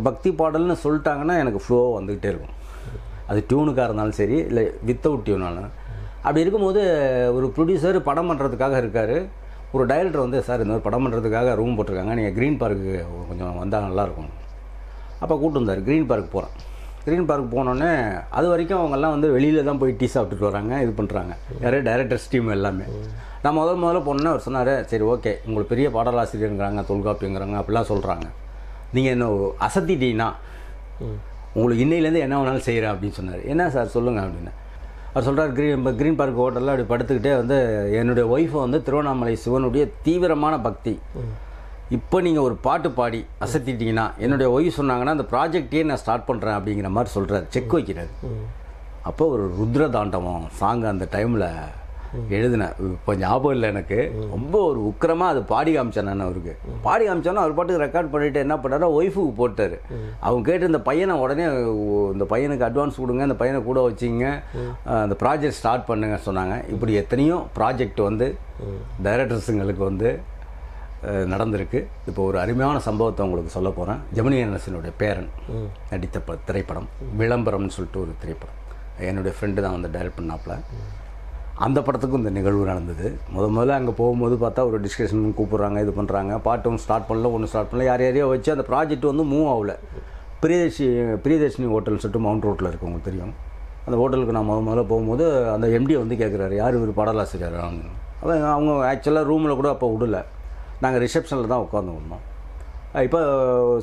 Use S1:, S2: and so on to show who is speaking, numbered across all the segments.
S1: பக்தி பாடல்னு சொல்லிட்டாங்கன்னா எனக்கு ஃப்ளோ வந்துக்கிட்டே இருக்கும். அது டியூனுக்காக இருந்தாலும் சரி, இல்லை வித்தவுட் டியூனாலும். அப்படி இருக்கும்போது ஒரு ப்ரொடியூசர் படம் பண்ணுறதுக்காக இருக்கார். ஒரு டைரக்டர் வந்து, சார் இந்த மாதிரி படம் பண்ணுறதுக்காக ரூம் போட்டிருக்காங்க, நீங்கள் க்ரீன் பார்க்கு கொஞ்சம் வந்தால் நல்லாயிருக்கும். அப்போ கூப்பிட்டு வந்தார். க்ரீன் பார்க் போகிறேன். க்ரீன் பார்க் போனோடனே அது வரைக்கும் அவங்கெல்லாம் வந்து வெளியில் தான் போய் டீ சாப்பிட்டுட்டு வராங்க, இது பண்ணுறாங்க. யாரே டைரக்டர்ஸ் டீம் எல்லாமே. நான் முதல்ல போனோன்னே அவர் சொன்னார், சரி ஓகே, உங்களுக்கு பெரிய பாடலாசிரியருங்கிறாங்க, தொல்காப்பியங்கிறாங்க, அப்படிலாம் சொல்கிறாங்க, நீங்கள் என்ன அசத்திட்டீங்கன்னா உங்களுக்கு இன்னையிலேருந்து என்ன வேணாலும் செய்கிறேன் அப்படின்னு சொன்னார். என்ன சார் சொல்லுங்கள் அப்படின்னு. அவர் சொல்கிறார், க்ரீன் பார்க் ஹோட்டலில் அப்படி படுத்துக்கிட்டே வந்து, என்னுடைய ஒய்ஃபை வந்து திருவண்ணாமலை சிவனுடைய தீவிரமான பக்தி, இப்போ நீங்கள் ஒரு பாட்டு பாடி அசத்திட்டீங்கன்னா என்னுடைய ஒய்ஃப் சொன்னாங்கன்னா அந்த ப்ராஜெக்டையே நான் ஸ்டார்ட் பண்ணுறேன் அப்படிங்கிற மாதிரி சொல்கிறார். செக் வைக்கிறார். அப்போ ஒரு ருத்ர தாண்டவம் சாங் அந்த டைமில் எழுதினேன். இப்போ ஞாபகம் இல்லை எனக்கு. ரொம்ப ஒரு உக்கிரமாக அது பாடி காமிச்சேன் நான் அவருக்கு. பாடி காமிச்சோன்னா அவர் பாட்டுக்கு ரெக்கார்ட் பண்ணிவிட்டு என்ன பண்ணாரோ ஒய்ஃபுக்கு போட்டார். அவங்க கேட்டு இந்த பையனை உடனே, இந்த பையனுக்கு அட்வான்ஸ் கொடுங்க, இந்த பையனை கூட வச்சிங்க, அந்த ப்ராஜெக்ட் ஸ்டார்ட் பண்ணுங்க சொன்னாங்க. இப்படி எத்தனையோ ப்ராஜெக்ட் வந்து டைரக்டர்ஸுங்களுக்கு வந்து நடந்திருக்கு. இப்போ ஒரு அருமையான சம்பவத்தை உங்களுக்கு சொல்ல போகிறேன். ஜெமினி கணேசனுடைய பேரன் நடித்த திரைப்படம் விளம்பரம்னு சொல்லிட்டு ஒரு திரைப்படம். என்னுடைய ஃப்ரெண்டு தான் வந்து டைரக்ட் பண்ணாப்புல. அந்த படத்துக்கும் இந்த நிகழ்வு நடந்தது. முதல்ல அங்கே போகும்போது பார்த்தா ஒரு டிஸ்கஷன் கூப்பிட்றாங்க, இது பண்ணுறாங்க. பாட்டும் ஸ்டார்ட் பண்ணல, ஒன்றும் ஸ்டார்ட் பண்ணல, யாரையோ வச்சு அந்த ப்ராஜெக்ட் வந்து மூவ் ஆகல. பிரியதர்ஷினி ஹோட்டல் சொல்லிட்டு மவுண்ட் ரோட்டில் இருக்குது, உங்களுக்கு தெரியும். அந்த ஹோட்டலுக்கு நான் முதல்ல போகும்போது அந்த எம்டி வந்து கேட்குறாரு, யார் இவர் பாடலாசிரியர். அவங்க ஆக்சுவலாக ரூமில் கூட அப்போ விடல, நாங்கள் ரிசப்ஷனில் தான் உட்காந்துருந்தோம். இப்போ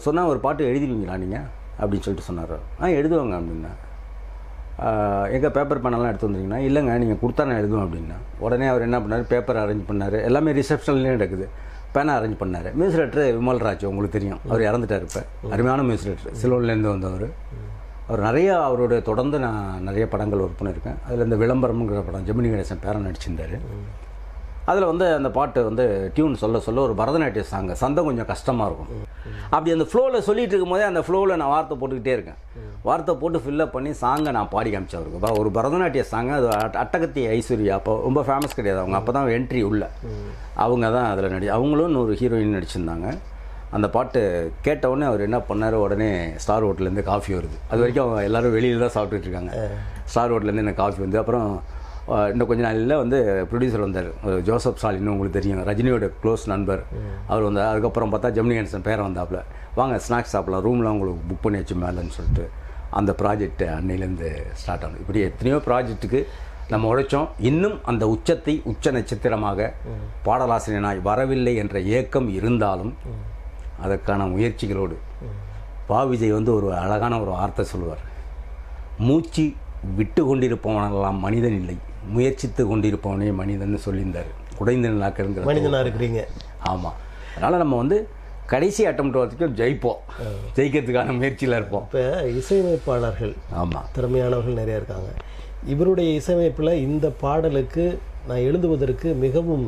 S1: சொன்னால் ஒரு பாட்டு எழுதிடுவீங்களா நீங்கள் அப்படின்னு சொல்லிட்டு சொன்னார். எழுதுவாங்க அப்படின்னா. எங்கள் பேப்பர் பேனெல்லாம் எடுத்து வந்துருங்கன்னா, இல்லைங்க நீங்கள் கொடுத்தா நான் எழுதுவேன் அப்படின்னா. உடனே அவர் என்ன பண்ணார், பேப்பர் அரேஞ்ச் பண்ணார். எல்லாமே ரிசப்ஷன்லேயே நடக்குது. பேனை அரேஞ்ச் பண்ணார். மியூசிக் டைரக்டர் விமல்ராஜ், உங்களுக்கு தெரியும், அவர் இறந்துட்டார். இப்போ அருமையான மியூசிக் டைரக்டர், சிலோன்லேருந்து வந்தவர். அவர் நிறையா, அவருடைய தொடர்ந்து நான் நிறைய படங்கள் ஒர்க் பண்ணியிருக்கேன். அதில் இந்த விளம்பரம்ங்கிற படம் ஜெமினி கணேசன் பேரன் நடிச்சிருந்தார். அதில் வந்து அந்த பாட்டு வந்து டியூன் சொல்ல ஒரு பரதநாட்டிய சாங்கு, சந்தம் கொஞ்சம் கஷ்டமாக இருக்கும். அப்படி அந்த ஃப்ளோவில் சொல்லிகிட்டு இருக்கும்போதே அந்த ஃப்ளோவில் நான் வார்த்தை போட்டுக்கிட்டே இருக்கேன். வார்த்தை போட்டு ஃபில்லப் பண்ணி சாங்கை நான் பாடி காமிச்சேன் அவருக்கு. ஒரு பரதநாட்டிய சாங்கு, அது அட்டகத்தி ஐஸ்வர்யா, அப்போ ரொம்ப ஃபேமஸ் கிடையாது அவங்க, அப்போ தான் என்ட்ரி உள்ள அவங்க தான் அதில் அவங்களும் ஒரு ஹீரோயின் நடிச்சிருந்தாங்க. அந்த பாட்டு கேட்டவுடனே அவர் என்ன பண்ணார், உடனே ஸ்டார் ஹோட்டல்லேருந்து காஃபி வருது. அது வரைக்கும் அவங்க எல்லோரும் வெளியில் தான் சாப்பிட்டுட்டு இருக்காங்க. ஸ்டார் ஹோட்டல்லேருந்து எனக்கு காஃபி வந்து, அப்புறம் இன்னும் கொஞ்சம் நாளில் வந்து ப்ரொடியூசர் வந்தார், ஜோசப் ஸ்டாலின், உங்களுக்கு தெரியும், ரஜினியோட க்ளோஸ் நண்பர். அவர் வந்தார். அதுக்கப்புறம் பார்த்தா ஜெமினி கணேசன் பேரை வந்தாப்புல, வாங்க ஸ்நாக்ஸ் சாப்பிடலாம், ரூம்லாம் உங்களுக்கு புக் பண்ணி வச்சு மேலேன்னு சொல்லிட்டு அந்த ப்ராஜெக்ட் அன்னையிலேருந்து ஸ்டார்ட் ஆனது. இப்படி எத்தனையோ ப்ராஜெக்ட்டுக்கு நம்ம உழைச்சோம். இன்னும் அந்த உச்சத்தை உச்ச நட்சத்திரமாக பாடலாசிரியனாய் வரவில்லை என்ற ஏக்கம் இருந்தாலும் அதற்கான முயற்சிகளோடு விஜய் வந்து ஒரு அழகான ஒரு வார்த்தை சொல்லுவார், மூச்சு விட்டு கொண்டிருப்பவனெல்லாம் மனிதன் இல்லை, முயற்சித்து கொண்டிருப்பவனே மனிதன் சொல்லியிருந்தார். குடைந்த நாக்கருங்கிற
S2: மனிதனாக இருக்கிறீங்க.
S1: ஆமாம். அதனால் நம்ம வந்து கடைசி அட்டம் வரைக்கும் ஜெயிப்போம், ஜெயிக்கிறதுக்கான முயற்சியில் இருப்போம்.
S2: இப்போ இசையமைப்பாளர்கள்,
S1: ஆமாம்,
S2: திறமையானவர்கள் நிறையா இருக்காங்க. இவருடைய இசையமைப்பில் இந்த பாடலுக்கு நான் எழுதுவதற்கு மிகவும்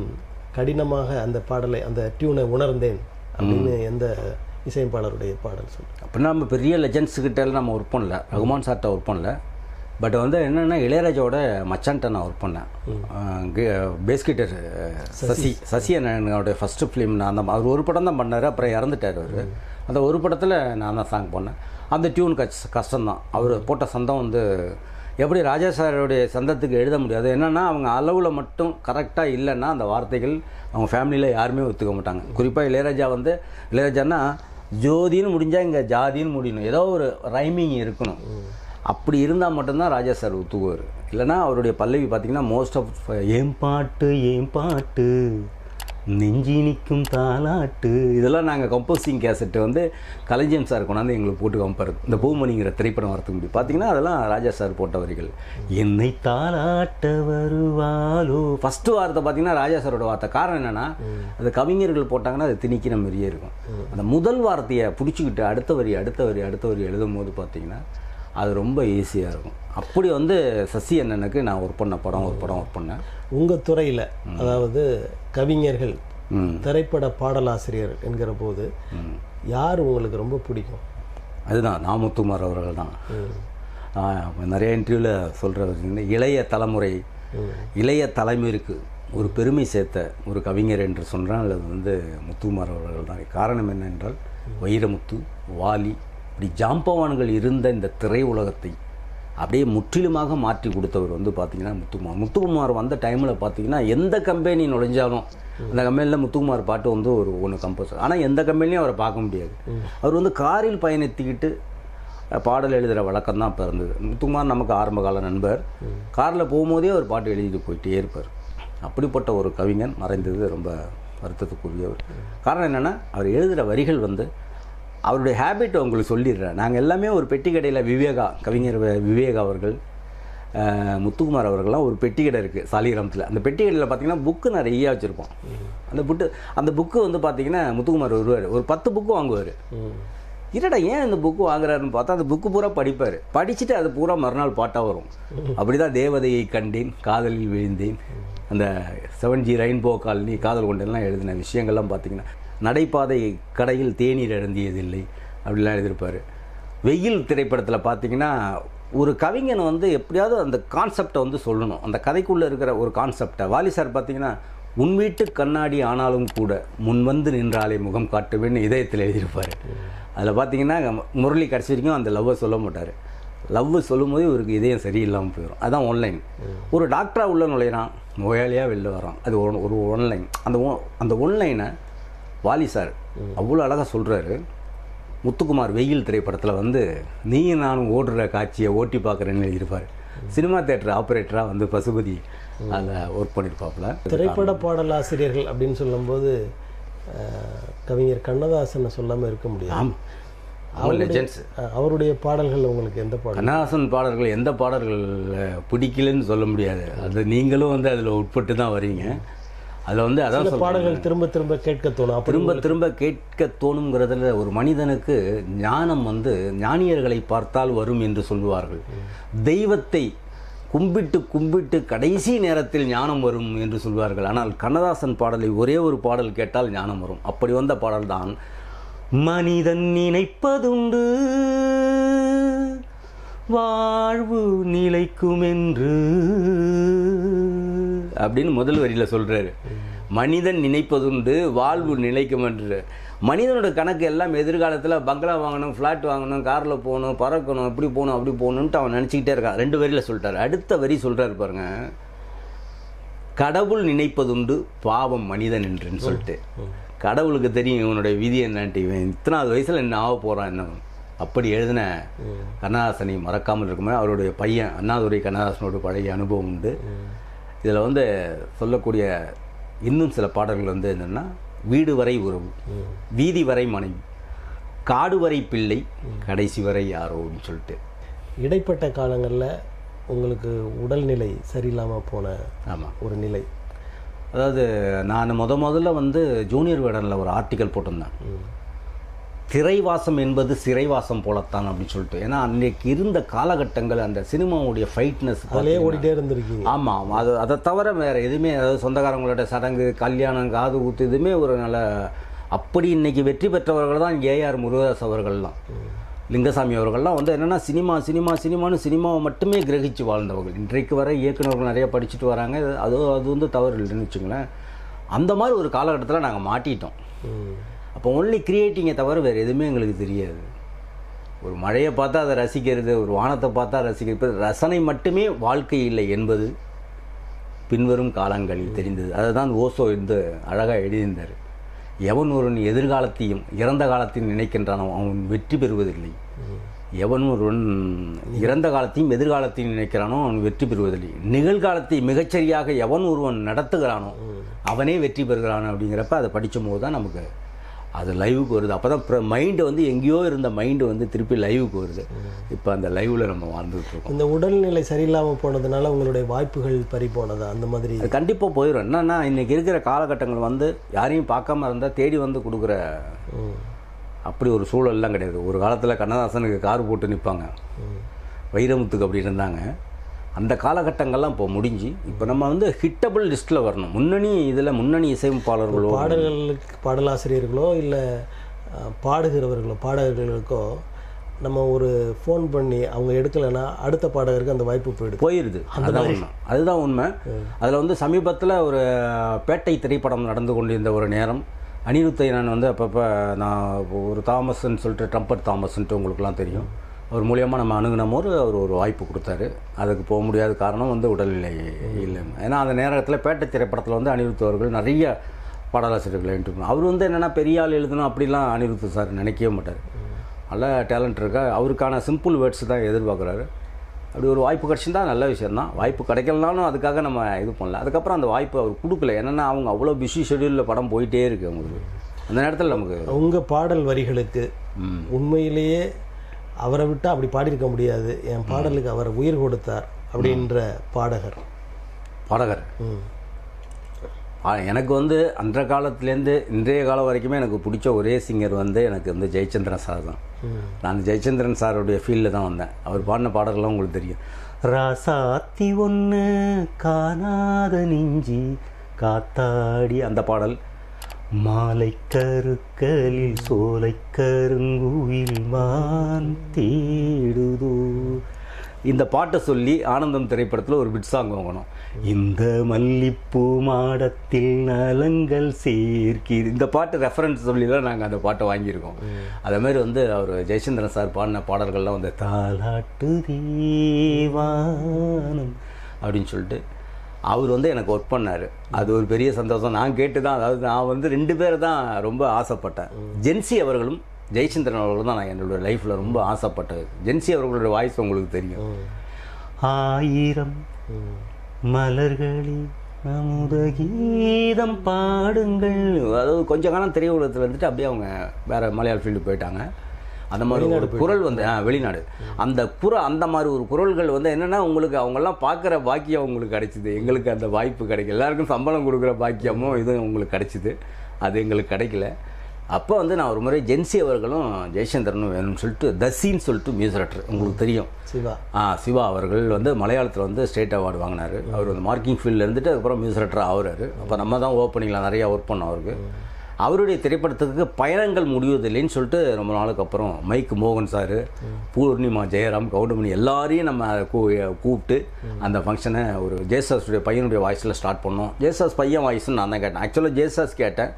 S2: கடினமாக அந்த பாடலை, அந்த டியூனை உணர்ந்தேன் அப்படின்னு எந்த இசையமைப்பாளருடைய பாடல் சொல்லு?
S1: அப்படின்னா நம்ம பெரிய லெஜண்ட்ஸுக்கிட்ட நம்ம ஒர்க் பண்ணல, ரகுமான் சார்கிட்ட ஒர்க் பண்ணல. பட் வந்து என்னென்னா இளையராஜாவோட மச்சான்ட்ட நான் ஒர்க் பண்ணேன். பேஸ்கிட்டர் சசி என்னோடைய ஃபஸ்ட்டு ஃபிலிம் நான் தான். அவர் ஒரு படம் தான் பண்ணார், அப்புறம் இறந்துட்டார் அவர். அந்த ஒரு படத்தில் நான் தான் சாங் பண்ணேன். அந்த டியூன் கஷ்டம்தான். அவர் போட்ட சந்தம் வந்து எப்படி ராஜா சாரோடைய சந்தத்துக்கு எழுத முடியாது. என்னென்னா அவங்க அளவில் மட்டும் கரெக்டாக இல்லைன்னா அந்த வார்த்தைகள் அவங்க ஃபேமிலியில் யாருமே ஒத்துக்க மாட்டாங்க. குறிப்பாக இளையராஜான்னா ஜோதின்னு முடிஞ்சால் இங்கே ஜாதின்னு முடியணும், ஏதோ ஒரு ரைமிங் இருக்கணும். அப்படி இருந்தால் மட்டும்தான் ராஜா சார் ஒத்துக்குவார். இல்லைனா அவருடைய பல்லவி பார்த்திங்கன்னா மோஸ்ட் ஆஃப் ஏம் பாட்டு நெஞ்சி நிற்கும் தாலாட்டு, இதெல்லாம் நாங்கள் கம்போசிங் கேசட்டு வந்து கலைஞன் சார் கொண்டாந்து எங்களுக்கு போட்டு கம்பேர். இந்த பூமணிங்கிற திரைப்படம் வரத்துக்கு முடியும் பார்த்திங்கன்னா அதெல்லாம் ராஜா சார் போட்ட வரிகள். என்னை தாலாட்ட வருவாலோ ஃபஸ்ட்டு வார்த்தை பார்த்திங்கன்னா ராஜா சாரோட வார்த்தை. காரணம் என்னென்னா அது கவிஞர்கள் போட்டாங்கன்னா அது திணிக்கிற மாதிரியே இருக்கும். அந்த முதல் வார்த்தையை பிடிச்சிக்கிட்டு அடுத்த வரி எழுதும் போது பார்த்திங்கன்னா அது ரொம்ப ஈஸியாக இருக்கும். அப்படி வந்து சசி அண்ணனுக்கு நான் ஒர்க் பண்ணேன். உங்கள்
S2: துறையில், அதாவது கவிஞர்கள், திரைப்பட பாடலாசிரியர் என்கிற போது யார் உங்களுக்கு ரொம்ப பிடிக்கும்?
S1: அதுதான் நாமுத்துமார் அவர்கள் தான். நிறைய இன்டர்வியூவில் சொல்கிற இளைய தலைமுறைக்கு ஒரு பெருமை சேர்த்த ஒரு கவிஞர் என்று சொன்னால் அது வந்து முத்துக்குமார் அவர்கள் தான். காரணம் என்னென்றால் வைரமுத்து, வாலி, இப்படி ஜாம்பவான்கள் இருந்த இந்த திரையுலகத்தை அப்படியே முற்றிலுமாக மாற்றி கொடுத்தவர் வந்து பார்த்திங்கன்னா முத்துக்குமார் வந்த டைமில் பார்த்திங்கன்னா எந்த கம்பெனி நுழைஞ்சாலும் அந்த கம்பெனியில் முத்துக்குமார் பாட்டு வந்து ஒன்று கம்போசர். ஆனால் எந்த கம்பெனிலையும் அவரை பார்க்க முடியாது. அவர் வந்து காரில் பயணித்துக்கிட்டு பாடல் எழுதுகிற வழக்கம் தான் இப்போ இருந்தது. முத்துக்குமார் நமக்கு ஆரம்ப கால நண்பர். காரில் போகும்போதே அவர் பாட்டு எழுதிட்டு போயிட்டே இருப்பார். அப்படிப்பட்ட ஒரு கவிஞன் மறைந்தது ரொம்ப வருத்தத்துக்குரியவர். காரணம் என்னென்னா, அவர் எழுதுகிற வரிகள் வந்து அவருடைய ஹேபிட்டை உங்களுக்கு சொல்லிடுறேன். நாங்கள் எல்லாமே ஒரு பெட்டி கடையில் கவிஞர் விவேகா அவர்கள், முத்துக்குமார் அவர்கள்லாம் ஒரு பெட்டி கடை இருக்குது சாலிகிராமத்தில். அந்த பெட்டி கடையில் பார்த்திங்கன்னா புக்கு நிறைய வச்சுருப்போம். அந்த புக்கு வந்து பார்த்திங்கன்னா முத்துக்குமார் வருவார், ஒரு 10 புக்கு வாங்குவார். இல்லைடா ஏன் இந்த புக்கு வாங்குறாருன்னு பார்த்தா அந்த புக்கு பூரா படிப்பார். படிச்சுட்டு அது பூரா மறுநாள் பாட்டாக வரும். அப்படி தான் தேவதையை கண்டேன், காதலில் விழுந்தேன், அந்த 7G ரெயின்போ காலனி, காதல் கொண்டெல்லாம் எழுதின விஷயங்கள்லாம் பார்த்திங்கன்னா, நடைபாதை கடையில் தேநீர் அருந்தியதில்லை அப்படிலாம் எழுதியிருப்பார். வெயில் திரைப்படத்தில் பார்த்திங்கன்னா ஒரு கவிஞன் வந்து எப்படியாவது அந்த கான்செப்டை வந்து சொல்லணும். அந்த கதைக்குள்ளே இருக்கிற ஒரு கான்செப்டை வாலி சார் பார்த்திங்கன்னா, உன் வீட்டு கண்ணாடி ஆனாலும் கூட முன் வந்து நின்றாலே முகம் காட்டுவேன்னு இதயத்தில் எழுதியிருப்பார். அதில் பார்த்திங்கன்னா முரளி கடைசி வரைக்கும் அந்த லவ்வை சொல்ல மாட்டார். லவ் சொல்லும்போது இவருக்கு இதயம் சரியில்லாமல் போயிடும். அதுதான் ஒன்லைன். ஒரு டாக்டராக உள்ள நுழையிறான், நோயாளியாக வெளில வரான். அது ஒரு ஒன்லைன். அந்த ஒன்லைனை வாலி சார் அவ்வளோ அழகாக சொல்கிறாரு. முத்துக்குமார் வெயில் திரைப்படத்தில் வந்து நீயும் நானும் ஓடுற காட்சியை ஓட்டி பார்க்குறேன்னு எழுதியிருப்பார். சினிமா தேட்டர் ஆப்ரேட்டராக வந்து பசுபதி அதில் ஒர்க் பண்ணியிருப்பாப்புல.
S2: திரைப்பட பாடல் ஆசிரியர்கள் அப்படின்னு சொல்லும்போது கவிஞர் கண்ணதாசனை சொல்லாமல் இருக்க முடியும். அவருடைய பாடல்கள் உங்களுக்கு எந்த பாடல்?
S1: கண்ணதாசன் பாடல்கள் எந்த பாடல்கள் பிடிக்கலன்னு சொல்ல முடியாது. அது நீங்களும் வந்து அதில் உட்பட்டு தான் வரீங்க. அதில் வந்து அதாவது
S2: பாடல்கள் திரும்ப திரும்ப கேட்க தோணும்.
S1: திரும்ப கேட்க தோணுங்கிறதுல ஒரு மனிதனுக்கு ஞானம் வந்து ஞானியர்களை பார்த்தால் வரும் என்று சொல்லுவார்கள். தெய்வத்தை கும்பிட்டு கடைசி நேரத்தில் ஞானம் வரும் என்று சொல்வார்கள். ஆனால் கண்ணதாசன் பாடலை ஒரே ஒரு பாடல் கேட்டால் ஞானம் வரும். அப்படி வந்த பாடல் தான் மனிதன் நினைப்பதுண்டு வாழ்வு நிலைக்கும் என்று அப்படின்னு முதல் வரியில் சொல்கிறாரு. மனிதன் நினைப்பதுண்டு வாழ்வு நிலைக்கும் என்று. மனிதனோட கணக்கு எல்லாம் எதிர்காலத்தில் பங்களா வாங்கணும், ஃப்ளாட் வாங்கணும், காரில் போகணும், பறக்கணும், இப்படி போகணும், அப்படி போகணுன்ட்டு அவன் நினச்சிக்கிட்டே இருக்கான். 2 வரியில் சொல்லிட்டார். அடுத்த வரி சொல்கிறாரு பாருங்க, கடவுள் நினைப்பதுண்டு பாவம் மனிதன் என்றுன்னு சொல்லிட்டு. கடவுளுக்கு தெரியும் இவனுடைய விதி என்னன்ட்டு, இவன் இத்தனாவது வயசில் என்ன ஆக போகிறான் என்ன. அப்படி எழுதின கண்ணதாசனை மறக்காமல் இருக்குமே. அவருடைய பையன் அண்ணாதுரை கண்ணதாசனோட பழைய அனுபவம் உண்டு. இதில் வந்து சொல்லக்கூடிய இன்னும் சில பாடல்கள் வந்து என்னென்னா, வீடு வரை உறவு, வீதி வரை மனைவி, காடு வரை பிள்ளை, கடைசி வரை யாரோ அப்படின்னு சொல்லிட்டு.
S2: இடைப்பட்ட காலங்களில் உங்களுக்கு உடல்நிலை சரியில்லாமல் போன ஒரு நிலை?
S1: அதாவது நான் முதல்ல வந்து ஜூனியர் விகடனில் ஒரு ஆர்டிக்கல் போட்டிருந்தேன். திரைவாசம் என்பது சிறைவாசம் போலத்தான் அப்படின்னு சொல்லிட்டு. ஏன்னா அன்றைக்கு இருந்த காலகட்டங்கள் அந்த சினிமாவுடைய ஃபைட்னஸ்
S2: அதிலே ஓடிட்டே இருந்திருக்கீங்க.
S1: ஆமாம், அதை தவிர வேறு எதுவுமே, அதாவது சொந்தக்காரங்களோட சடங்கு, கல்யாணம், காது ஊத்து, இதுவுமே ஒரு நல்ல. அப்படி இன்றைக்கி வெற்றி பெற்றவர்கள் தான் ஏஆர் முருகதாஸ் அவர்கள்லாம், லிங்கசாமி அவர்கள்லாம் வந்து என்னென்னா சினிமாவை மட்டுமே கிரகித்து வாழ்ந்தவர்கள். இன்றைக்கு வர இயக்குநர்கள் நிறைய படிச்சுட்டு வராங்க. அது வந்து தவறு இல்லைன்னு வச்சுங்களேன். அந்த மாதிரி ஒரு காலகட்டத்தில் நாங்கள் மாட்டிட்டோம். அப்போ ஒன்லி கிரியேட்டிங்கை தவிர வேறு எதுவுமே எங்களுக்கு தெரியாது. ஒரு மழையை பார்த்தா அதை ரசிக்கிறது, ஒரு வானத்தை பார்த்தா ரசிக்கிறது, ரசனை மட்டுமே வாழ்க்கை இல்லை என்பது பின்வரும் காலங்களில் தெரிந்தது. அதை தான் ஓசோ இந்த அழகாக எழுதியிருந்தார். எவன் ஒருவன் எதிர்காலத்தையும் இறந்த காலத்தையும் நினைக்கின்றானோ அவன் வெற்றி பெறுவதில்லை. எவன் ஒருவன் இறந்த காலத்தையும் எதிர்காலத்தையும் நினைக்கிறானோ அவன் வெற்றி பெறுவதில்லை. நிகழ்காலத்தை மிகச்சரியாக எவன் ஒருவன் நடத்துகிறானோ அவனே வெற்றி பெறுகிறானோ. அப்படிங்கிறப்ப அதை படிக்கும் போது தான் நமக்கு அது லைவுக்கு வருது. அப்போ தான் மைண்டு வந்து எங்கேயோ இருந்த மைண்டு வந்து திருப்பி லைவுக்கு வருது. இப்போ அந்த லைவில் நம்ம வாழ்ந்துகிட்ருக்கோம்.
S2: இந்த உடல்நிலை சரியில்லாமல் போனதுனால உங்களுடைய வாய்ப்புகள் பறி போனதா? அந்த மாதிரி
S1: அது கண்டிப்பாக போயிடும். என்னென்னா இன்றைக்கி இருக்கிற காலகட்டங்கள் வந்து யாரையும் பார்க்காம இருந்தால் தேடி வந்து கொடுக்குற அப்படி ஒரு சூழல்லாம் கிடையாது. ஒரு காலத்தில் கண்ணதாசனுக்கு கார் போட்டு நிற்பாங்க, வைரமுத்துக்கு அப்படி இருந்தாங்க. அந்த காலகட்டங்கள்லாம் இப்போ முடிஞ்சு இப்போ நம்ம வந்து ஹிட்டபிள் லிஸ்ட்டில் வரணும். முன்னணி இசையமைப்பாளர்களோ,
S2: பாடலாசிரியர்களோ இல்லை பாடகர்களுக்கோ நம்ம ஒரு ஃபோன் பண்ணி அவங்க எடுக்கலைன்னா அடுத்த பாடகருக்கு அந்த வாய்ப்பு
S1: போயிடுது. அதுதான் உண்மை. அதில் வந்து சமீபத்தில் ஒரு பேட்டை திரைப்படம் நடந்து கொண்டிருந்த ஒரு நேரம் அனிருத்தை நான் வந்து அப்பப்போ நான் ஒரு தாமஸ்ன்னு சொல்லிட்டு ட்ரம்பட் தாமஸ்ன்ட்டு உங்களுக்குலாம் தெரியும். அவர் மூலியமாக நம்ம அணுகுன போது அவர் ஒரு வாய்ப்பு கொடுத்தாரு. அதுக்கு போக முடியாத காரணம் வந்து உடல்நிலை இல்லை. ஏன்னா அந்த நேரத்தில் பேட்டை திரைப்படத்தில் வந்து அனிருத் அவர்கள் நிறைய பாடலாசிரியர்கள் இன்ட்ரு அவர் வந்து என்னென்னா பெரிய ஆள் எழுதணும் அப்படிலாம் அனிருத் சார் நினைக்கவே மாட்டார். நல்ல டேலண்ட் இருக்கா, அவருக்கான சிம்பிள் வேர்ட்ஸ் தான் எதிர்பார்க்குறாரு. அப்படி ஒரு வாய்ப்பு கிடச்சிருந்தா நல்ல விஷயந்தான். வாய்ப்பு கிடைக்கலனாலும் அதுக்காக நம்ம இது பண்ணல. அதுக்கப்புறம் அந்த வாய்ப்பு அவர் கொடுக்கல. என்னென்னா அவங்க அவ்வளோ பிஸி ஷெடியூலில் படம் போயிட்டே இருக்குது அவங்களுக்கு. அந்த நேரத்தில் நமக்கு
S2: உங்கள் பாடல் வரிகளுக்கு உண்மையிலேயே அவரை விட்டால் அப்படி பாடியிருக்க முடியாது, என் பாடலுக்கு அவர் உயிர் கொடுத்தார் அப்படின்ற பாடகர்
S1: எனக்கு வந்து அந்த காலத்துலேருந்து இன்றைய காலம் வரைக்குமே எனக்கு பிடிச்ச ஒரே சிங்கர் வந்து எனக்கு வந்து ஜெயச்சந்திரன் சார் தான். நான் ஜெயச்சந்திரன் சாருடைய ஃபீல்டில் தான் வந்தேன். அவர் பாடின பாடல்கள்லாம் உங்களுக்கு தெரியும். ராசாத்தி ஒன்று காணாத நெஞ்சி காத்தாடி அந்த பாடல், மாலை கருக்களில் சோலை கருங்குயில் மான் தேடுதோ, இந்த பாட்டை சொல்லி ஆனந்தம் திரைப்படத்தில் ஒரு பிட் சாங் வாங்கணும். இந்த மல்லிப்பூ மாடத்தில் நலங்கள் சேர்க்கி, இந்த பாட்டு ரெஃபரன்ஸ் சொல்லி தான் நாங்கள் அந்த பாட்டை வாங்கியிருக்கோம். அதே மாதிரி வந்து அவர் ஜெயச்சந்திரன் சார் பாடின பாடல்கள்லாம் வந்து தாலாட்டு தேவானம் அப்படின்னு சொல்லிட்டு அவர் வந்து எனக்கு ஒர்க் பண்ணார். அது ஒரு பெரிய சந்தோஷம். நான் கேட்டு தான், அதாவது நான் வந்து 2 பேர் தான் ரொம்ப ஆசைப்பட்டேன். ஜென்சி அவர்களும் ஜெயச்சந்திரன் அவர்களும் தான் நான் என்னோடய லைஃப்பில் ரொம்ப ஆசைப்பட்டது. ஜென்சி அவர்களோட வாய்ஸ் உங்களுக்கு தெரியும். ஆயிரம் மலர்களில் நமுத கீதம் பாடுங்கள், அதாவது கொஞ்ச காலம் திரையுலகத்தில் வந்துட்டு அப்படியே அவங்க வேறு மலையாள ஃபீல்டு போயிட்டாங்க. அந்த மாதிரி ஒரு குரல் வந்து வெளிநாடு அந்த மாதிரி ஒரு குரல்கள் வந்து என்னென்னா உங்களுக்கு அவங்கெல்லாம் பார்க்குற பாக்கியம் உங்களுக்கு கிடைச்சிது. எங்களுக்கு அந்த வாய்ப்பு கிடைக்கல. எல்லாருக்கும் சம்பளம் கொடுக்குற பாக்கியமும் இதுவும் உங்களுக்கு கிடைச்சிது. அது எங்களுக்கு கிடைக்கல. அப்போ வந்து நான் ஒரு முறை ஜென்சி அவர்களும் ஜெயச்சந்திரனும் வேணும்னு சொல்லிட்டு தசின்னு சொல்லிட்டு மியூசிக் டைரக்டர் உங்களுக்கு தெரியும், சிவா அவர்கள் வந்து மலையாளத்தில் வந்து ஸ்டேட் அவார்டு வாங்கினார். அவர் வந்து மார்க்கிங் ஃபீல்டில் இருந்துட்டு அதுக்கப்புறம் மியூசிக் டைரக்டர் ஆகிறாரு. அப்போ நம்ம தான் ஓப்பனிங்கில் நிறையா ஒர்க் பண்ணோம் அவருக்கு. அவருடைய திரைப்படத்துக்கு பயணங்கள் முடிவதில்லைன்னு சொல்லிட்டு ரொம்ப நாளுக்கு அப்புறம் மைக் மோகன் சார், பூர்ணிமா, ஜெயராம், கவுண்டமணி எல்லாரையும் நம்ம கூப்பிட்டு அந்த ஃபங்க்ஷனை ஒரு ஜேசாஸுடைய பையனுடைய வாய்ஸில் ஸ்டார்ட் பண்ணோம். ஜேசாஸ் பையன் வாய்ஸ்ன்னு நான் தான் கேட்டேன். ஆக்சுவலாக ஜேசாஸ் கேட்டேன்.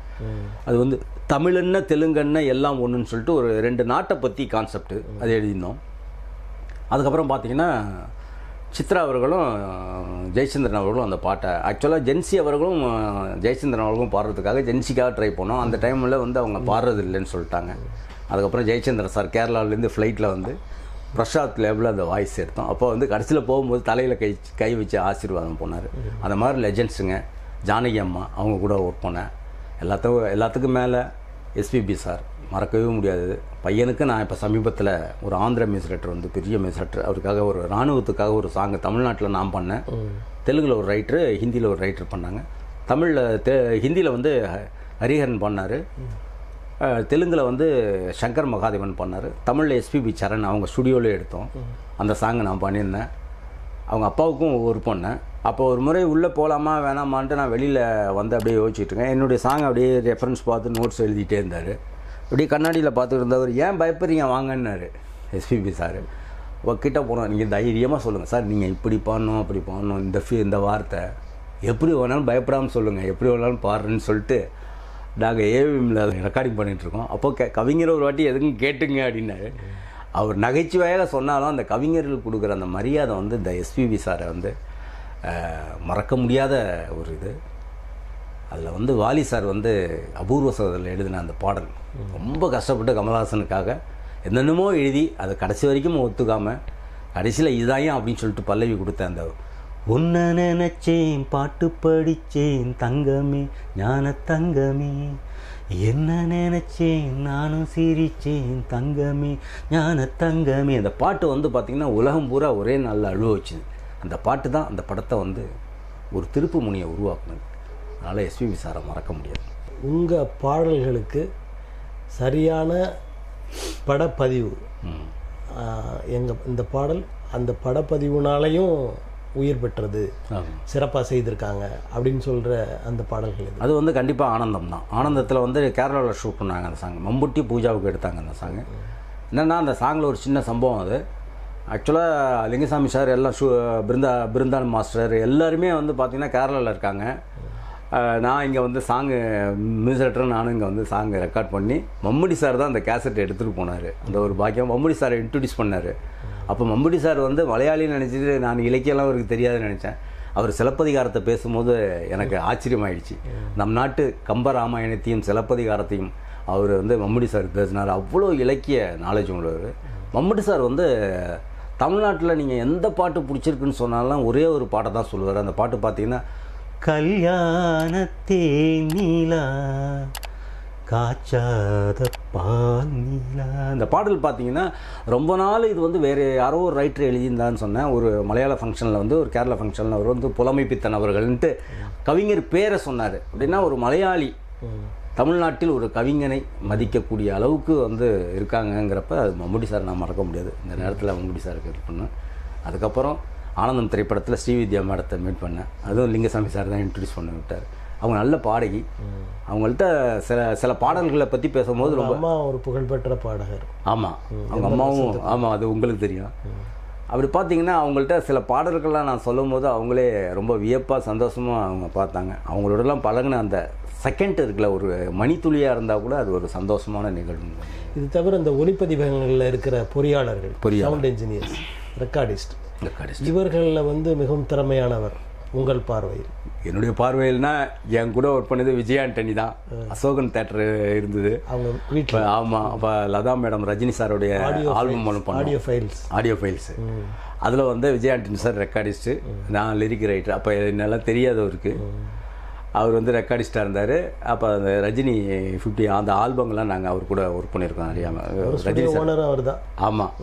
S1: அது வந்து தமிழென்ன தெலுங்கென்ன எல்லாம் ஒன்றுன்னு சொல்லிட்டு ஒரு 2 நாட்டை பற்றி கான்செப்ட் அது எழுதியிருந்தோம். அதுக்கப்புறம் பார்த்திங்கன்னா சித்ரா அவர்களும் ஜெயச்சந்திரன் அவர்களும் அந்த பாட்டை, ஆக்சுவலாக ஜென்சி அவர்களும் ஜெயச்சந்திரன் அவர்களும் பாடுறதுக்காக ஜென்சிக்காக ட்ரை பண்ணோம். அந்த டைமில் வந்து அவங்க பாடுறது இல்லைன்னு சொல்லிட்டாங்க. அதுக்கப்புறம் ஜெயச்சந்திரன் சார் கேரளாவிலேருந்து ஃப்ளைட்டில் வந்து பிரசாத் லேபில் அந்த வாய்ஸ் எடுத்தோம். அப்போ வந்து கடைசியில் போகும்போது தலையில் கை வச்சு ஆசீர்வாதம் போனார். அந்த மாதிரி லெஜெண்ட்ஸுங்க. ஜானகி அம்மா அவங்க கூட ஒர்க் பண்ணேன். எல்லாத்துக்கும் மேலே எஸ்பிபி சார் மறக்கவே முடியாது. பையனுக்கு நான் இப்போ சமீபத்தில் ஒரு ஆந்திர மியூசிக் டைரக்டர் வந்து பெரிய மியூசிக் டைரக்டர், அவருக்காக ஒரு இராணுவத்துக்காக ஒரு சாங்கு தமிழ்நாட்டில் நான் பண்ணேன். தெலுங்கில் ஒரு ரைட்டரு, ஹிந்தியில் ஒரு ரைட்டர் பண்ணாங்க. ஹிந்தியில் வந்து ஹரிஹரன் பண்ணார், தெலுங்கில் வந்து சங்கர் மகாதேவன் பண்ணார், தமிழில் எஸ்பிபி சரண் அவங்க ஸ்டுடியோவில் எடுத்தோம். அந்த சாங்கை நான் பண்ணியிருந்தேன். அவங்க அப்பாவுக்கும் ஒரு பண்ணேன். அப்போ ஒரு முறை உள்ளே போகலாமா வேணாமான்ட்டு நான் வெளியில் வந்து அப்படியே யோசிச்சுட்ருக்கேன். என்னுடைய சாங் அப்படியே ரெஃபரன்ஸ் பார்த்து நோட்ஸ் எழுதிட்டே இருந்தார். அப்படியே கண்ணாடியில் பார்த்துட்டு இருந்தவர், ஏன் பயப்படுறீங்க வாங்கன்னாரு எஸ்பிபி சார். கிட்ட போனோம், நீங்கள் தைரியமாக சொல்லுங்கள் சார், நீங்கள் இப்படி பாடணும் அப்படி பாடணும், இந்த வார்த்தை எப்படி வேணாலும் பயப்படாமல் சொல்லுங்கள், எப்படி வேணாலும் பாடுறேன்னு சொல்லிட்டு நாங்கள் ஏவிஎம்மில் ரெக்கார்டிங் பண்ணிகிட்ருக்கோம். அப்போது கவிஞர் ஒரு வாட்டி எதுக்கும் கேட்டுங்க அப்படின்னாரு. அவர் நகைச்சுவையாக சொன்னாலும் அந்த கவிஞர்கள் கொடுக்குற அந்த மரியாதை வந்து இந்த எஸ்பிபி சாரை வந்து மறக்க முடியாத ஒரு இது. அதில் வந்து வாலி சார் வந்து அபூர்வ சகோதரில் எழுதின அந்த பாடல் ரொம்ப கஷ்டப்பட்டு கமல்ஹாசனுக்காக என்னென்னமோ எழுதி அதை கடைசி வரைக்கும் ஒத்துக்காமல் கடைசியில் இதாயும் அப்படின்னு சொல்லிட்டு பல்லவி கொடுத்தேன். அந்த உன்னை நினைச்சேன் பாட்டு படித்தேன் தங்கமே ஞான தங்கமே, என்ன நினைச்சேன் நானும் சிரிச்சேன் தங்கமே ஞான தங்கமே. அந்த பாட்டு வந்து பார்த்திங்கன்னா உலகம் பூரா ஒரே நாளில் அழுவ வச்சுது. அந்த பாட்டு தான் அந்த படத்தை வந்து ஒரு திருப்பு முனையை உருவாக்குனது. அதனால் எஸ்பிபி சாரை மறக்க முடியாது.
S2: உங்கள் பாடல்களுக்கு சரியான படப்பதிவு, இந்த பாடல் அந்த படப்பதிவுனாலையும் உயிர் பெற்றது, சிறப்பாக செய்திருக்காங்க அப்படின்னு சொல்கிற அந்த பாடல்கள்
S1: அது வந்து கண்டிப்பாக ஆனந்தம் தான். ஆனந்தத்தில் வந்து கேரளாவில் ஷூட் பண்ணாங்க அந்த சாங். மம்புட்டி பூஜாவுக்கு எடுத்தாங்க அந்த சாங்கு. என்னென்னா அந்த சாங்கில் ஒரு சின்ன சம்பவம். அது ஆக்சுவலாக லிங்கசாமி சார் எல்லாம் பிருந்தாள் மாஸ்டர் எல்லாருமே வந்து பார்த்திங்கன்னா கேரளாவில் இருக்காங்க. நான் இங்கே வந்து சாங்கு மியூசிக் நானும் இங்கே வந்து சாங்கை ரெக்கார்ட் பண்ணி மம்முடி சார் தான் அந்த கேசட்டை எடுத்துகிட்டு போனார். அந்த ஒரு பாக்கியம் மம்முடி சாரை இன்ட்ரடியூஸ் பண்ணார். அப்போ மம்முடி சார் வந்து மலையாளின்னு நினச்சிட்டு நான் இலக்கியெல்லாம் அவருக்கு தெரியாதுன்னு நினச்சேன். அவர் சிலப்பதிகாரத்தை பேசும்போது எனக்கு ஆச்சரியமாயிடுச்சு. நம் நாட்டு கம்பராமாயணத்தையும் சிலப்பதிகாரத்தையும் அவர் வந்து மம்முடி சார் பேசினார். அவ்வளோ இலக்கிய நாலேஜ் உள்ளவர். மம்முடி சார் வந்து தமிழ்நாட்டில் நீங்கள் எந்த பாட்டு பிடிச்சிருக்குன்னு சொன்னாலும் ஒரே ஒரு பாட்டை தான் சொல்லுவார். அந்த பாட்டு பார்த்தீங்கன்னா கல்யாணத்தே நீலா காய்ச்சாத பால் நீலா. இந்த பாடல் பார்த்தீங்கன்னா ரொம்ப நாள் இது வந்து வேறு யாரோ ஒரு ரைட்டர் எழுதியிருந்தான்னு சொன்னேன். ஒரு மலையாள ஃபங்க்ஷனில் வந்து ஒரு கேரளா ஃபங்க்ஷனில் அவர் வந்து புலமை பித்தன் அவர்கள்ன்ட்டு கவிஞர் பேரை சொன்னார். அப்படின்னா ஒரு மலையாளி தமிழ்நாட்டில் ஒரு கவிஞனை மதிக்கக்கூடிய அளவுக்கு வந்து இருக்காங்கங்கிறப்ப அது மம்முடி சார் நான் மறக்க முடியாது. இந்த நேரத்தில் மம்முடி சாருக்கு இது பண்ணேன். அதுக்கப்புறம் ஆனந்தம் திரைப்படத்தில் ஸ்ரீவித்யா மேடத்தை மீட் பண்ணேன். அதுவும் லிங்கசாமி சார் தான் இன்ட்ரடியூஸ் பண்ணி விட்டார். அவங்க நல்ல பாடகி. அவங்கள்ட்ட சில பாடல்களை பற்றி பேசும்போது ரொம்ப
S2: அம்மா ஒரு புகழ்பெற்ற பாடகர்.
S1: ஆமாம், அவங்க அம்மாவும் ஆமாம், அது உங்களுக்கு தெரியும். அப்படி பார்த்தீங்கன்னா அவங்கள்ட்ட சில பாடல்கள்லாம் நான் சொல்லும் போது அவங்களே ரொம்ப வியப்பாக சந்தோஷமாக அவங்க பார்த்தாங்க. அவங்களோடலாம் பழகின அந்த செகண்ட் இருக்குல்ல, ஒரு மணித்துளியாக இருந்தால் கூட அது ஒரு சந்தோஷமான நிகழ்வு.
S2: இது தவிர இந்த ஒளிப்பதிவகங்களில் இருக்கிற பொறியாளர்கள், சவுண்ட் இன்ஜினியர்ஸ், ரெக்கார்டிஸ்ட், இவர்களில் வந்து மிகவும் திறமையானவர் உங்கள் பார்வையில்?
S1: என்னுடைய பார்வையில்னா என் கூட ஒர்க் பண்ணது விஜய் ஆண்டனி தான். அசோகன் தேட்டர் இருந்தது அவங்க வீட்டில். ஆமாம், அப்போ லதா மேடம் ரஜினி சாருடைய ஆல்பம் ஒன்று பண்ணோம், ஆடியோ ஃபைல்ஸ். அதில் வந்து விஜய் ஆண்டனி சார் ரெக்கார்டிஸ்ட்டு, நான் லிரிக் ரைட்டர். அப்போ என்னெல்லாம் தெரியாதவருக்கு அவர் வந்து ரெக்கார்டிஸ்டாக இருந்தார். அப்போ அந்த ரஜினி 50 அந்த ஆல்பங்கள்லாம் நாங்கள் அவர் கூட ஒர்க் பண்ணியிருக்கோம் அறியாமல். ரஜினி சார் அவர் தான். ஆமாம்,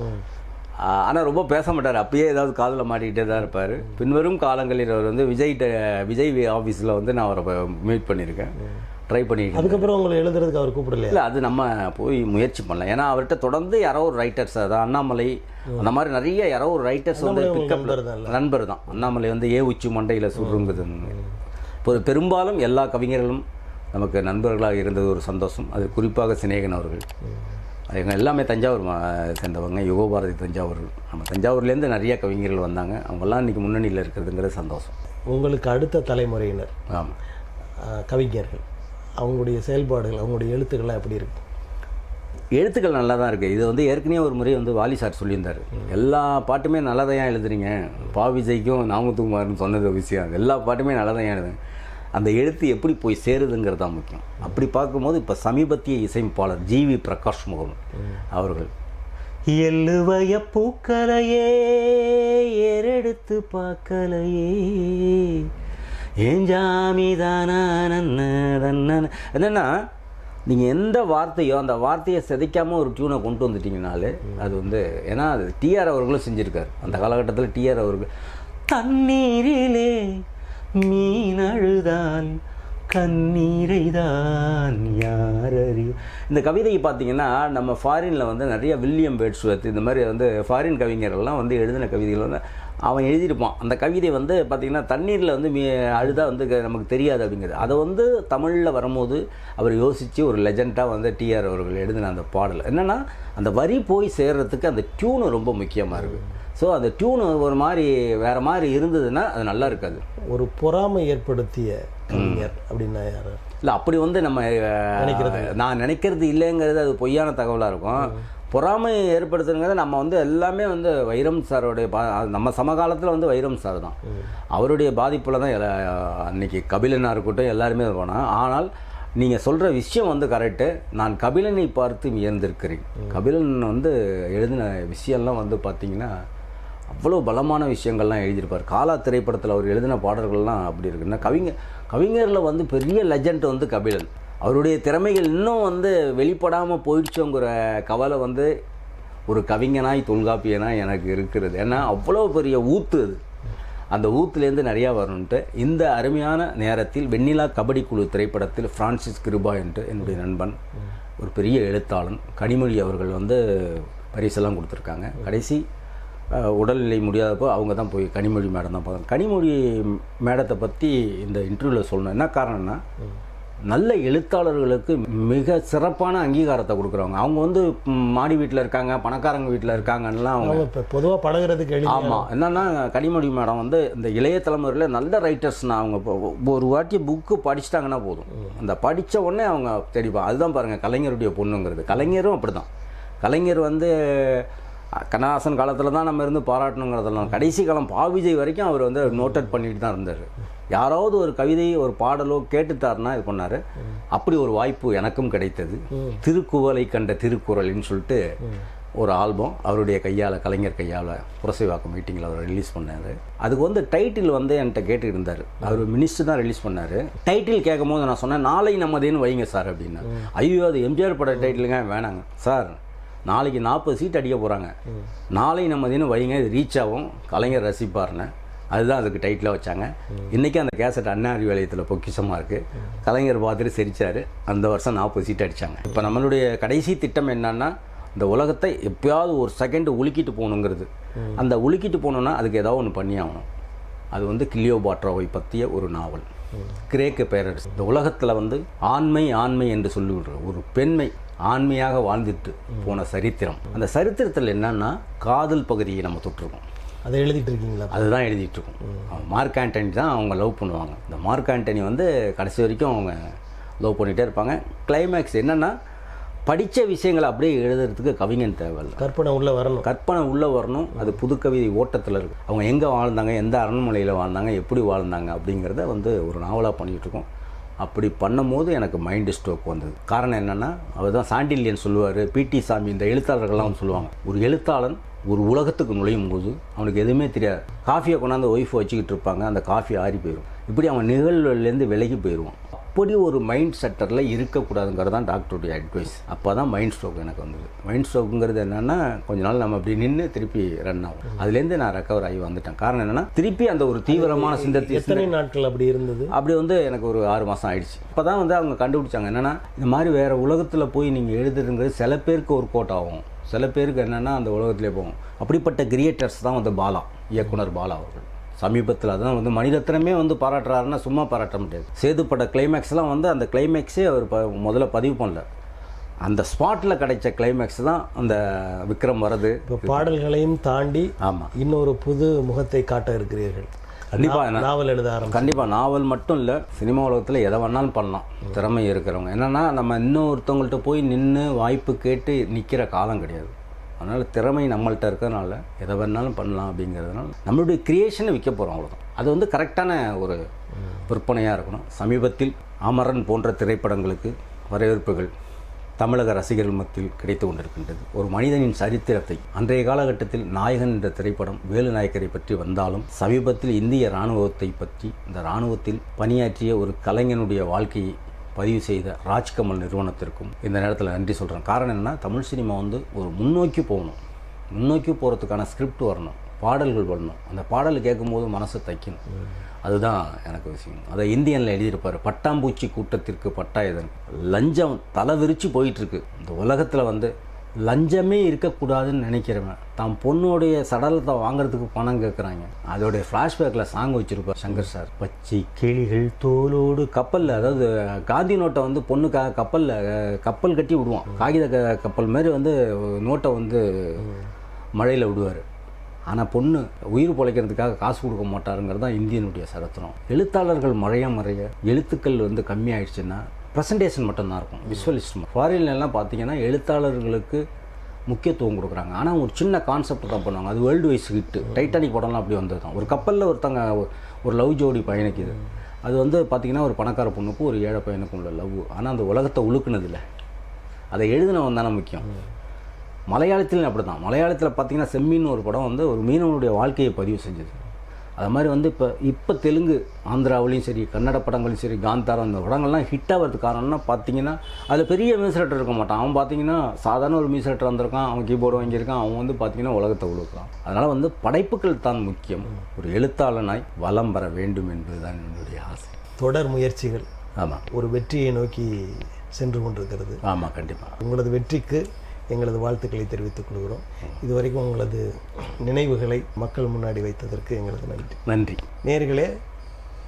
S1: ஆனால் ரொம்ப பேச மாட்டார். அப்பயே ஏதாவது காதில் மாட்டிக்கிட்டே தான் இருப்பார். பின்வரும் காலங்களில் அவர் வந்து விஜய் ஆஃபீஸில் வந்து நான் அவரை மீட் பண்ணியிருக்கேன், ட்ரை பண்ணியிருக்கேன்.
S2: அதுக்கப்புறம் உங்களை எழுதுறதுக்கு அவர் கூப்பிடல?
S1: இல்லை, அது நம்ம போய் முயற்சி பண்ணலாம். ஏன்னா அவர்கிட்ட தொடர்ந்து யாரோ ஒரு ரைட்டர்ஸ், அதான் அண்ணாமலை அந்த மாதிரி நிறைய யாரோ ஒரு ரைட்டர்ஸ் வந்து நண்பர் தான். அண்ணாமலை வந்து உச்சி மண்டையில் சுருங்குது. இப்போ பெரும்பாலும் எல்லா கவிஞர்களும் நமக்கு நண்பர்களாக இருந்தது ஒரு சந்தோஷம். அது குறிப்பாக சினேகன் அவர்கள். அவங்க எல்லாமே தஞ்சாவூர் சேர்ந்தவங்க. யுகபாரதி தஞ்சாவூர். நம்ம தஞ்சாவூர்லேருந்து நிறைய கவிஞர்கள் வந்தாங்க. அவங்கெல்லாம் இன்றைக்கி முன்னணியில் இருக்கிறதுங்கிறது சந்தோஷம்.
S2: உங்களுக்கு அடுத்த தலைமுறையினர்
S1: ஆமாம்
S2: கவிஞர்கள், அவங்களுடைய செயல்பாடுகள், அவங்களுடைய எழுத்துக்கள்லாம் எப்படி இருக்குது?
S1: எழுத்துக்கள் நல்லா தான் இருக்குது. இது வந்து ஏற்கனவே ஒரு முறை வந்து வாலி சார் சொல்லியிருந்தார், எல்லா பாட்டுமே நல்லா தான் எழுதுறீங்க. பா விஜய்க்கும் நாமத்துக்குமார்னு சொன்னது விஷயம். எல்லா பாட்டுமே நல்லா தான் எழுதுங்க, அந்த எழுத்து எப்படி போய் சேருதுங்கிறது தான் முக்கியம். அப்படி பார்க்கும்போது இப்போ சமீபத்திய இசையமைப்பாளர் ஜிவி பிரகாஷ் முகம் அவர்கள் எள்ளுவய பூக்கலையே ஏறெடுத்து பார்க்கலையே ஏஞ்சாமி தானா என்னென்னா, நீங்கள் எந்த வார்த்தையோ அந்த வார்த்தையை சிதைக்காமல் ஒரு டியூனை கொண்டு வந்துட்டீங்கனாலே அது வந்து, ஏன்னா அது டிஆர் அவர்களும் செஞ்சுருக்கார். அந்த காலகட்டத்தில் டிஆர் அவர்கள் தண்ணீரிலே மீன் அழுதால் கண்ணீரை தான் யார் அறியும். இந்த கவிதையை பார்த்தீங்கன்னா நம்ம ஃபாரினில் வந்து நிறைய வில்லியம் வேர்ட்ஸ்வர்த் இந்த மாதிரி வந்து ஃபாரின் கவிஞர்கள்லாம் வந்து எழுதின கவிதைகள் வந்து அவன் எழுதியிருப்பான். அந்த கவிதை வந்து பார்த்திங்கன்னா தண்ணீரில் வந்து அழுதா வந்து நமக்கு தெரியாது அப்படிங்கிறது. அதை வந்து தமிழில் வரும்போது அவர் யோசித்து ஒரு லெஜெண்டாக வந்து டிஆர் அவர்கள் எழுதின அந்த பாடல் என்னென்னா, அந்த வரி போய் சேர்கிறதுக்கு அந்த டியூனு ரொம்ப முக்கியமாக இருக்குது. ஸோ அந்த டியூனு ஒரு மாதிரி வேறு மாதிரி இருந்ததுன்னா அது நல்லா இருக்காது.
S2: ஒரு பொறாமை ஏற்படுத்திய கவிஞர் அப்படின்னா யார்?
S1: இல்லை, அப்படி வந்து நம்ம நான் நினைக்கிறது இல்லைங்கிறது அது பொய்யான தகவலாக இருக்கும். பொறாமை ஏற்படுத்துங்கிறத நம்ம வந்து எல்லாமே வந்து வைரம் சாரோடைய நம்ம சமகாலத்தில் வந்து வைரம் சார் தான், அவருடைய பாதிப்பில் தான் அன்றைக்கி கபிலனாக இருக்கட்டும் எல்லாருமே போனால். ஆனால் நீங்கள் சொல்கிற விஷயம் வந்து கரெக்டு. நான் கபிலனை பார்த்து வியந்திருக்கிறேன். கபிலன் வந்து எழுதின விஷயம்லாம் வந்து பார்த்திங்கன்னா அவ்வளோ பலமான விஷயங்கள்லாம் எழுதியிருப்பார். காலா திரைப்படத்தில் அவர் எழுதின பாடல்கள்லாம் அப்படி இருக்குன்னா, கவிஞரில் வந்து பெரிய லெஜண்ட் வந்து கபிலன். அவருடைய திறமைகள் இன்னும் வந்து வெளிப்படாமல் போயிடுச்சோங்கிற கவலை வந்து ஒரு கவிஞனாய் தொல்காப்பியனாய் எனக்கு இருக்கிறது. ஏன்னா அவ்வளோ பெரிய ஊத்து அது. அந்த ஊத்துலேருந்து நிறையா வரணுன்ட்டு இந்த அருமையான நேரத்தில் வெண்ணிலா கபடி குழு திரைப்படத்தில் ஃப்ரான்சிஸ் கிருபா என்று என்னுடைய நண்பன், ஒரு பெரிய எழுத்தாளன் கனிமொழி அவர்கள் வந்து பரிசெல்லாம் கொடுத்துருக்காங்க. கடைசி உடல்நிலை முடியாதப்போ அவங்க தான் போய் கனிமொழி மேடம் தான் பார்த்தாங்க. கனிமொழி மேடத்தை பற்றி இந்த இன்டர்வியூவில் சொல்லணும். என்ன காரணம்னா, நல்ல எழுத்தாளர்களுக்கு மிக சிறப்பான அங்கீகாரத்தை கொடுக்குறவங்க. அவங்க வந்து மாடி வீட்டில் இருக்காங்க, பணக்காரங்க வீட்டில் இருக்காங்கலாம் அவங்க
S2: இப்போ பொதுவாக பழகிறதுக்கு
S1: ஆமாம். என்னென்னா கனிமொழி மேடம் வந்து இந்த இளைய தலைமுறையில் நல்ல ரைட்டர்ஸ்னா அவங்க ஒரு வாட்டி புக்கு படிச்சிட்டாங்கன்னா போதும், அந்த படித்த உடனே அவங்க தெளிவா. அதுதான் பாருங்கள் கலைஞருடைய பொண்ணுங்கிறது. கலைஞரும் அப்படி தான். கலைஞர் வந்து கண்ணதாசன் காலத்தில் தான் நம்ம இருந்து பாராட்டணுங்கிறதெல்லாம் கடைசி காலம் பாவிஜய் வரைக்கும் அவர் வந்து நோட்டட் பண்ணிட்டு தான் இருந்தார். யாராவது ஒரு கவிதை ஒரு பாடலோ கேட்டுட்டாருன்னா இது பண்ணார். அப்படி ஒரு வாய்ப்பு எனக்கும் கிடைத்தது. திருக்குவளை கண்ட திருக்குறள்னு சொல்லிட்டு ஒரு ஆல்பம் அவருடைய கையால், கலைஞர் கையால் புரசைவாக்கம் மீட்டிங்கில் அவர் ரிலீஸ் பண்ணார். அதுக்கு வந்து டைட்டில் வந்து என்கிட்ட கேட்டு இருந்தார். அவர் மினிஸ்டர் தான் ரிலீஸ் பண்ணார். டைட்டில் கேட்கும் போது நான் சொன்னேன், நாளை நம்மதேன்னு வைங்க சார் அப்படின்னா. ஐயோ அது எம்ஜிஆர் பட டைட்டிலுங்க, வேணாங்க சார், நாளைக்கு 40 சீட் அடிக்க போகிறாங்க, நாளை நம்மதேன்னு வைங்க, இது ரீச் ஆகும், கலைஞர் ரசிப்பார்னு. அதுதான் அதுக்கு டைட்டிலாக வச்சாங்க. இன்றைக்கி அந்த கேசட் அண்ணா அறிவாலயத்தில் பொக்கிஷமாக இருக்குது. கலைஞர் பார்த்துட்டு சிரித்தார். அந்த வருஷம் 40 சீட் அடித்தாங்க. இப்போ நம்மளுடைய கடைசி திட்டம் என்னன்னா, இந்த உலகத்தை எப்பயாவது ஒரு செகண்டு உலுக்கிட்டு போகணுங்கிறது. அந்த உலுக்கிட்டு போகணுன்னா அதுக்கு ஏதாவது ஒன்று பண்ணி ஆகணும். அது வந்து கிளியோபாட்ராவை பற்றிய ஒரு நாவல். கிரேக்க பேரரசு. இந்த உலகத்தில் வந்து ஆண்மை ஆண்மை என்று சொல்லிவிடுற ஒரு பெண்மை ஆண்மையாக வாழ்ந்துட்டு போன சரித்திரம். அந்த சரித்திரத்தில் என்னன்னா காதல் பகுதியை நம்ம தொட்டிருக்கோம்.
S2: அதை எழுதிட்டு இருக்கீங்களா? அதுதான்
S1: எழுதிட்டு இருக்கோம். மார்க் ஆண்டனி தான் அவங்க லவ் பண்ணுவாங்க. இந்த மார்க் ஆண்டனி வந்து கடைசி வரைக்கும் அவங்க லவ் பண்ணிகிட்டே இருப்பாங்க. கிளைமேக்ஸ் என்னென்னா, படித்த விஷயங்களை அப்படியே எழுதுறதுக்கு கவிஞன் தேவையில்லை,
S2: கற்பனை உள்ளே வரணும்.
S1: கற்பனை உள்ளே வரணும். அது புதுக்கவிதை ஓட்டத்தில் இருக்குது. அவங்க எங்கே வாழ்ந்தாங்க, எந்த அரண்மனையில் வாழ்ந்தாங்க, எப்படி வாழ்ந்தாங்க அப்படிங்கிறத வந்து ஒரு நாவலாக பண்ணிகிட்ருக்கோம். அப்படி பண்ணும்போது எனக்கு மைண்டு ஸ்ட்ரோக் வந்தது. காரணம் என்னென்னா, அவர் தான் சாண்டில்யன் சொல்லுவார், பிடி சாமி, இந்த எழுத்தாளர்கள்லாம் சொல்லுவாங்க, ஒரு எழுத்தாளன் ஒரு உலகத்துக்கு நுழையும் போது அவனுக்கு எதுவுமே தெரியாது. காஃபியை கொண்டாந்து ஒய்ஃபை வச்சுக்கிட்டு இருப்பாங்க, அந்த காஃபி ஆறி போயிடும். இப்படி அவன் நிகழ்வுலேருந்து விலகி போயிடுவான். அப்படி ஒரு மைண்ட் செட்டரில் இருக்கக்கூடாதுங்கிறது தான் டாக்டருடைய அட்வைஸ். அப்போ தான் மைண்ட் ஸ்ட்ரோக் எனக்கு வந்தது. மைண்ட் ஸ்ட்ரோக்குங்கிறது என்னென்னா, கொஞ்ச நாள் நம்ம அப்படி நின்று திருப்பி ரன் ஆகும். அதுலேருந்து நான் ரெக்கவர் ஆகி வந்துட்டேன். காரணம் என்னென்னா, திருப்பி அந்த ஒரு தீவிரமான சிந்தத்தை.
S2: எத்தனை நாட்கள் அப்படி இருந்தது?
S1: அப்படி வந்து எனக்கு ஒரு 6 மாதம் ஆயிடுச்சு. அப்போ தான் வந்து அவங்க கண்டுபிடிச்சாங்க என்னென்னா, இந்த மாதிரி வேறு உலகத்தில் போய் நீங்கள் எழுதுறதுங்கிறது சில பேருக்கு ஒரு கோட் ஆகும், சில பேருக்கு என்னென்னா அந்த உலகத்திலே போகும். அப்படிப்பட்ட கிரியேட்டர்ஸ் தான் வந்து பாலா, இயக்குனர் பாலா அவர்கள். சமீபத்தில் அதுதான் வந்து மணிரத்னமே வந்து பாராட்டுறாருன்னா சும்மா பாராட்ட முடியாது. சேது பட கிளைமேக்ஸ்லாம் வந்து அந்த கிளைமேக்ஸே அவர் முதல்ல பதிவு பண்ணல. அந்த ஸ்பாட்டில் கிடைச்ச கிளைமேக்ஸ் தான் அந்த விக்ரம் வரது.
S2: இப்போ பாடல்களையும் தாண்டி ஆமாம் இன்னொரு புது முகத்தை காட்ட இருக்கிறீர்கள். கண்டிப்பாக நாவல் எழுத ஆரம்பிச்சு.
S1: கண்டிப்பாக நாவல் மட்டும் இல்லை, சினிமா உலகத்தில் எதை வேணாலும் பண்ணலாம் திறமை இருக்கிறவங்க. என்னென்னா, நம்ம இன்னொருத்தவங்கள்ட்ட போய் நின்று வாய்ப்பு கேட்டு நிற்கிற காலம் கிடையாது. அதனால் திறமை நம்மள்கிட்ட இருக்கிறதுனால எதை வேணாலும் பண்ணலாம். அப்படிங்கிறதுனால நம்மளுடைய கிரியேஷனை விற்க போகிறோம், அவ்வளோதான். அது வந்து கரெக்டான ஒரு விற்பனையாக இருக்கணும். சமீபத்தில் அமரன் போன்ற திரைப்படங்களுக்கு வரவேற்புகள் தமிழக ரசிகர்கள் மத்தியில் கிடைத்து கொண்டிருக்கின்றது. ஒரு மனிதனின் சரித்திரத்தை, அன்றைய காலகட்டத்தில் நாயகன் என்ற திரைப்படம் வேலு நாயக்கரை பற்றி வந்தாலும், சமீபத்தில் இந்திய இராணுவத்தை பற்றி, இந்த இராணுவத்தில் பணியாற்றிய ஒரு கலைஞனுடைய வாழ்க்கையை பதிவு செய்த ராஜ்கமல் நிறுவனத்திற்கும் இந்த நேரத்தில் நன்றி சொல்கிறேன். காரணம் என்னென்னா, தமிழ் சினிமா வந்து ஒரு முன்னோக்கி போகணும். முன்னோக்கி போகிறதுக்கான ஸ்கிரிப்ட் வரணும், பாடல்கள் வரணும். அந்த பாடல் கேட்கும்போது மனசை தைக்கணும். அதுதான் எனக்கு விஷயம். அதை இந்தியனில் எழுதியிருப்பார், பட்டாம்பூச்சி கூட்டத்திற்கு பட்டாயுதன். லஞ்சம் தலை விரித்து போயிட்டுருக்கு. இந்த உலகத்தில் வந்து லஞ்சமே இருக்கக்கூடாதுன்னு நினைக்கிறவன் தான் பொண்ணுடைய சடலத்தை வாங்குறதுக்கு பணம் கேட்குறாங்க. அதோடைய ஃப்ளாஷ்பேக்கில் சாங் வச்சுருப்பார் சங்கர் சார். பச்சை கிளிகள் தோலோடு கப்பலில், அதாவது காந்தி நோட்டை வந்து பொண்ணுக்காக கப்பல் கட்டி விடுவான். காகித கப்பல் மாதிரி வந்து நோட்டை வந்து மழையில் விடுவார். ஆனால் பொண்ணு உயிர் பிழைக்கிறதுக்காக காசு கொடுக்க மாட்டாருங்கிறது தான் இந்தியனுடைய சரித்திரம். எழுத்தாளர்கள் மறைய எழுத்துக்கள் வந்து கம்மியாயிடுச்சுன்னா ப்ரெசன்டேஷன் மட்டும்தான் இருக்கும், விஷுவலிஸ்ட். ஃபாரின்லாம் பார்த்தீங்கன்னா எழுத்தாளர்களுக்கு முக்கியத்துவம் கொடுக்குறாங்க. ஆனால் ஒரு சின்ன கான்செப்ட் தான் பண்ணுவாங்க. அது வேர்ல்டு வைஸ் ஹிட்டு. டைட்டானிக் படம்லாம் அப்படி வந்தது தான். ஒரு கப்பலில் ஒருத்தங்க ஒரு லவ் ஜோடி பயணிக்குது. அது வந்து பார்த்திங்கன்னா ஒரு பணக்கார பொண்ணுக்கும் ஒரு ஏழை பையனுக்கும் உள்ள லவ். ஆனால் அந்த உலகத்தை உழுக்குனதில்லை, அதை எழுதினவன் தானே முக்கியம். மலையாளத்திலும் அப்படி தான். மலையாளத்தில் பார்த்திங்கன்னா செம்மீன் ஒரு படம் வந்து ஒரு மீனவனுடைய வாழ்க்கையை பதிவு செஞ்சது. அது மாதிரி வந்து இப்போ தெலுங்கு, ஆந்திராவிலையும் சரி, கன்னட படங்களையும் சரி, காந்தாரம், அந்த படங்கள்லாம் ஹிட் ஆகிறதுக்கு காரணம்னா பார்த்தீங்கன்னா அதில் பெரிய மியூசிக் இருக்க மாட்டான். அவன் பார்த்தீங்கன்னா சாதாரண ஒரு மியூசிக் வந்திருக்கான், அவன் கீபோர்டு வாங்கியிருக்கான், அவன் வந்து பார்த்தீங்கன்னா உலகத்தை உழுக்கிறான். அதனால் வந்து படைப்புகள் தான் முக்கியம். ஒரு எழுத்தாளனாய் வலம் பெற வேண்டும் என்பது தான் என்னுடைய ஆசை.
S2: தொடர் முயற்சிகள்
S1: ஆமாம்
S2: ஒரு வெற்றியை நோக்கி சென்று கொண்டிருக்கிறது.
S1: ஆமாம், கண்டிப்பாக.
S2: உங்களது வெற்றிக்கு எங்களது வாழ்த்துக்களை தெரிவித்துக் கொள்கிறோம். இதுவரைக்கும் உங்களது நினைவுகளை மக்கள் முன்னாடி வைத்ததற்கு எங்களது நன்றி.
S1: நன்றி.
S2: நேயர்களே,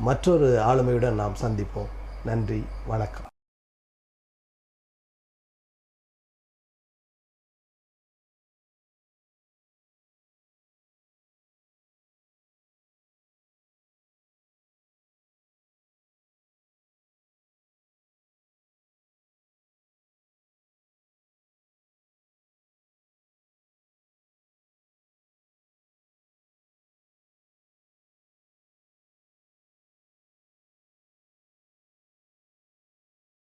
S2: மற்றொரு ஆளுமையுடன் நாம் சந்திப்போம். நன்றி, வணக்கம்.